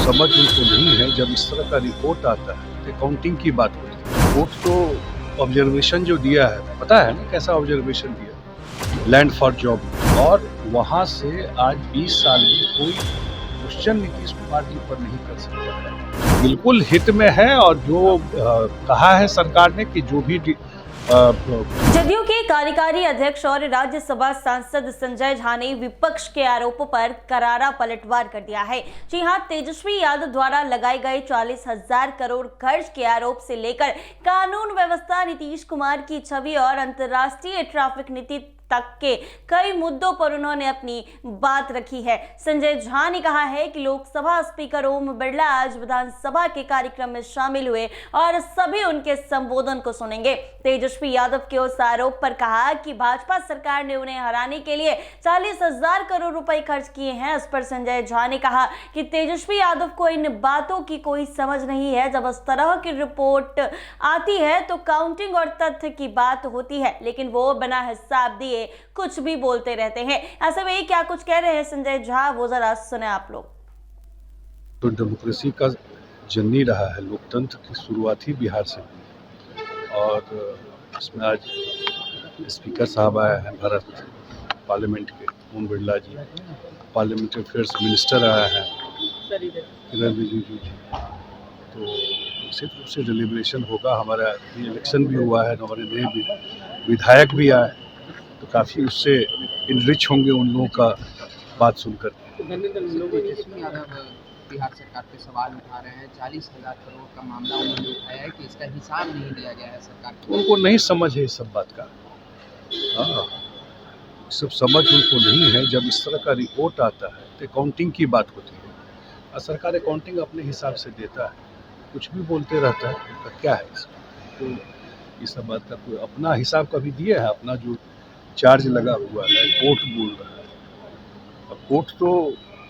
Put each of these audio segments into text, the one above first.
समझ उनको नहीं है। जब इस तरह का रिपोर्ट आता है तो काउंटिंग की बात होती है। रिपोर्ट तो ऑब्जर्वेशन जो दिया है, पता है ना कैसा ऑब्जर्वेशन दिया, लैंड फॉर जॉब, और वहाँ से आज 20 साल में कोई क्वेश्चन नीतीश कुमार जी पर नहीं कर सकता है। बिल्कुल हित में है, और जो कहा है सरकार ने कि जो भी जदयू के कार्यकारी अध्यक्ष और राज्यसभा सांसद संजय झा ने विपक्ष के आरोपों पर करारा पलटवार कर दिया है। जी हां, तेजस्वी यादव द्वारा लगाए गए 40,000 करोड़ खर्च के आरोप से लेकर कानून व्यवस्था, नीतीश कुमार की छवि और अंतर्राष्ट्रीय ट्रैफिक नीति तक के कई मुद्दों पर उन्होंने अपनी बात रखी है। संजय झा ने कहा है कि लोकसभा स्पीकर ओम बिरला आज विधानसभा के कार्यक्रम में शामिल हुए और सभी उनके संबोधन को सुनेंगे। तेजस्वी यादव के उस आरोप पर कहा कि भाजपा सरकार ने उन्हें हराने के लिए 40,000 करोड़ रुपए खर्च किए हैं। इस पर संजय झा ने कहा कि तेजस्वी यादव को इन बातों की कोई समझ नहीं है। जब इस तरह की रिपोर्ट आती है तो काउंटिंग और तथ्य की बात होती है, लेकिन वो बिना हिसाब दिए कुछ भी बोलते रहते हैं। ऐसे में क्या कुछ कह रहे हैं संजय झा, वो जरा सुने आप लोग। तो डेमोक्रेसी का जननी रहा है, लोकतंत्र की शुरुआत ही बिहार से हुई, और इसमें आज स्पीकर साहब आए हैं भारत पार्लियामेंट के, ओम बिरला जी, पार्लियामेंट्री अफेयर्स मिनिस्टर आया है किरण रिजिजू जी, तो निश्चित रूप से डिलिब्रेशन होगा। हमारा इलेक्शन भी हुआ है, हमारे नए विधायक भी आए, तो काफ़ी उससे इनरिच होंगे उन लोगों का बात सुनकर। बिहार सरकार पे सवाल उठा रहे हैं, 40,000 करोड़ का मामला उन्होंने उठाया है कि इसका हिसाब नहीं दिया गया है सरकार को। उनको नहीं समझ है इस सब बात का, सब समझ उनको नहीं है। जब इस तरह का रिपोर्ट आता है तो काउंटिंग की बात होती है, और सरकार अकाउंटिंग अपने हिसाब से देता है, कुछ भी बोलते रहता है, उनका क्या है इसमें? तो इस सब बात का कोई अपना हिसाब कभी दिया है? अपना जो चार्ज लगा हुआ है, कोर्ट बोल रहा है, अब कोर्ट तो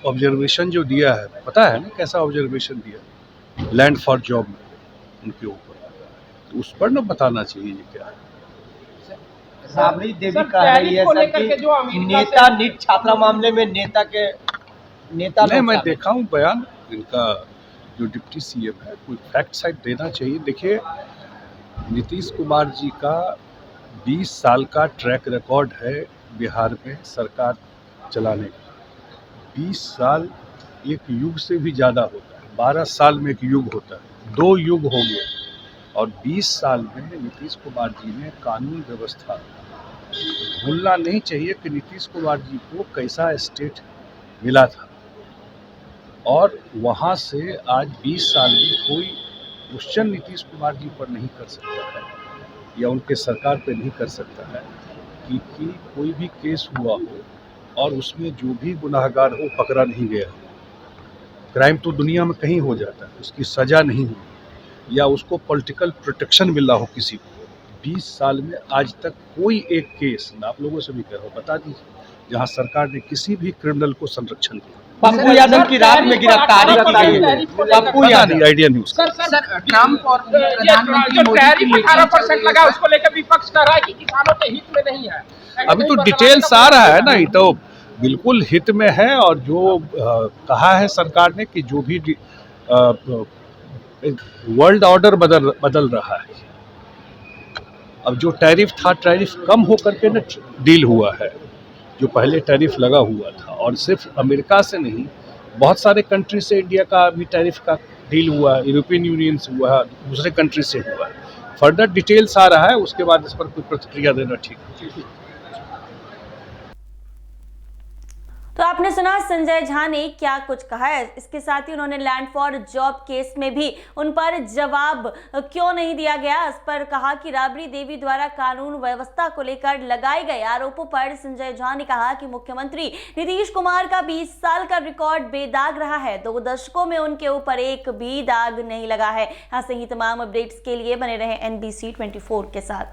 ऑब्जर्वेशन जो दिया है, पता है ना कैसा ऑब्जर्वेशन दिया, लैंड फॉर जॉब में उनके ऊपर, तो उस पर ना बताना चाहिए ये क्या है। राबड़ी देवी का है ये सर कि नेता नीट छात्रा मामले में नेता नहीं, मैं देखा हूँ बयान इनका, जो डिप्टी सीएम है, कोई फैक्ट साइड देना चाहिए। देखिए, नीतीश कुमार जी का 20 साल का ट्रैक रिकॉर्ड है बिहार में सरकार चलाने का। 20 साल एक युग से भी ज़्यादा होता है, 12 साल में एक युग होता है, 2 युग हो गए, और 20 साल में नीतीश कुमार जी ने कानून व्यवस्था, भूलना नहीं चाहिए कि नीतीश कुमार जी को कैसा स्टेट मिला था, और वहाँ से आज 20 साल में कोई क्वेश्चन नीतीश कुमार जी पर नहीं कर सकता है, या उनके सरकार पे नहीं कर सकता है कि कोई भी केस हुआ हो और उसमें जो भी गुनाहगार हो पकड़ा नहीं गया। क्राइम तो दुनिया में कहीं हो जाता है, उसकी सज़ा नहीं हुई, या उसको पॉलिटिकल प्रोटेक्शन मिला हो किसी को। 20 साल में आज तक कोई एक केस, मैं आप लोगों से भी कह रहा हूँ, बता दीजिए जहाँ सरकार ने किसी भी क्रिमिनल को संरक्षण दिया। पप्पू यादव की रात में गिरफ्तारी की गई, पप्पू यादव, आइडिया नहीं उसका। सर, ट्रम्प और प्रधानमंत्री मोदी टैरिफ 18% लगा, उसको लेकर विपक्ष कह रहा है कि किसानों के हित में नहीं है। अभी तो डिटेल्स आ रहा है ना, ये तो बिल्कुल हित में है, और जो कहा है सरकार ने कि जो भी वर्ल्ड ऑर्डर बदल रहा है। अब जो टैरिफ था, टैरिफ कम होकर के ना डील हुआ है, जो पहले टैरिफ लगा हुआ था, और सिर्फ अमेरिका से नहीं, बहुत सारे कंट्री से इंडिया का भी टैरिफ का डील हुआ है, यूरोपियन यूनियन से हुआ है, दूसरे कंट्री से हुआ है। फर्दर डिटेल्स आ रहा है, उसके बाद इस पर कोई प्रतिक्रिया देना ठीक है। तो आपने सुना संजय झा ने क्या कुछ कहा है। इसके साथ ही उन्होंने लैंड फॉर जॉब केस में भी उन पर जवाब क्यों नहीं दिया गया, इस पर कहा कि राबड़ी देवी द्वारा कानून व्यवस्था को लेकर लगाए गए आरोपों पर संजय झा ने कहा कि मुख्यमंत्री नीतीश कुमार का 20 साल का रिकॉर्ड बेदाग रहा है, 2 दशकों में उनके ऊपर एक भी दाग नहीं लगा है। ऐसे ही तमाम अपडेट्स के लिए बने रहे NBC 24 के साथ।